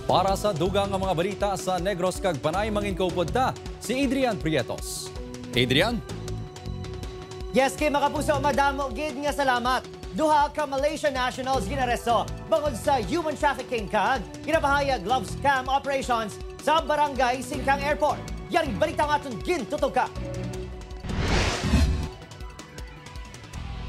Para sa dugang nga mga balita sa Negros kag Panay mangin ta si Adrian Prietos. Adrian? Yes, kay makapuso, madamo gid nga salamat. Duha ka Malaysian nationals ginaresto bangod sa human trafficking kag ginapahayag love scam operations sa Barangay Singkang Airport. Yaring balita nga atong gintutok ka.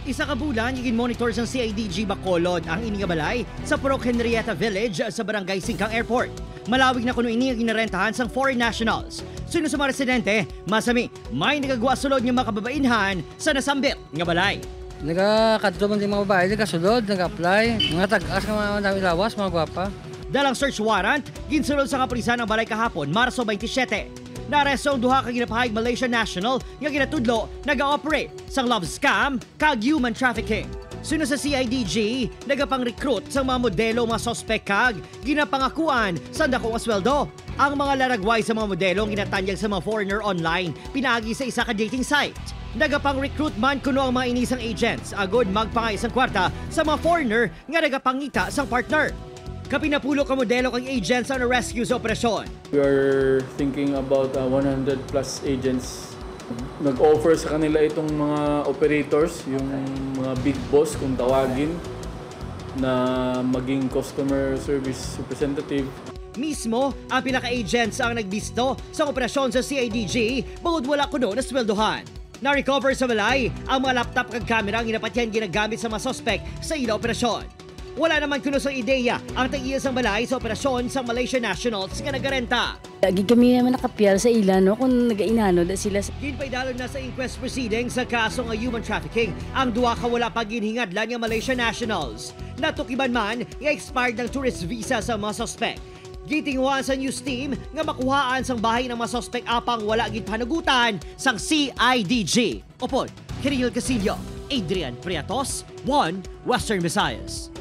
Isa ka bulan, yung monitor sa CIDG Bacolod ang inigabalay sa Purok Henrietta Village sa Barangay Singkang Airport. Malawig na kuno ini ang ginarentahan sang foreign nationals. Suno sa mga residente, masami, may nagagawa sulod ng mga kababainhan sa nasambit nga balay. Nagkakadto man din mga babae, nagkasulod, nag-apply. Mga tag-as ka mga dami lawas, mga gwapa. Dalang search warrant, ginsulod sa kapulisan ng balay kahapon, Marso 27. Naresto ang duha ka ginapahayag Malaysian national nga ginatudlo nag-ooperate sa love scam kag human trafficking. Suno sa CIDG, nagapang-recruit sa mga modelo mga sospek kag ginapangakuan sa dako nga sweldo. Ang mga laragway sa mga modelo ang ginatanyag sa mga foreigner online pinagi sa isa ka dating site. Nagapang-recruit man kuno ang mga inisang agents agod magpangay isang kwarta sa mga foreigner nga nagapangita sang partner. Kapinapulo ka modelo kang agents ang rescue sa operasyon. We are thinking about 100 plus agents. Nag-offer sa kanila itong mga operators, yung mga big boss kung tawagin, na maging customer service representative. Mismo, ang pinaka-agents ang nagbisto sa operasyon sa CIDG bangod wala kuno na sweldohan. Na-recover sa balay ang mga laptop kag camera ang inapatyan ginagamit sa mga sospek sa ila operasyon. Wala naman kuno sa ideya ang tag-iya sang balay sa operasyon sa Malaysian nationals nga nagarenta. Lagi kami naman nakapiyal sa ila no kung nagainano da sila. Ginpaidalon na sa inquest proceedings sa kaso nga human trafficking ang duwa ka wala pa ginhingadlan nga Malaysian nationals. Natukiban man nga expired ng tourist visa sa mga suspect. Gitingwa sa news team nga makuhaan sang bahay ng mga suspect apang wala gid panagutan sang CIDG. Opod, Kiril Casillo, Adrian Prietos, 1 Western Visayas.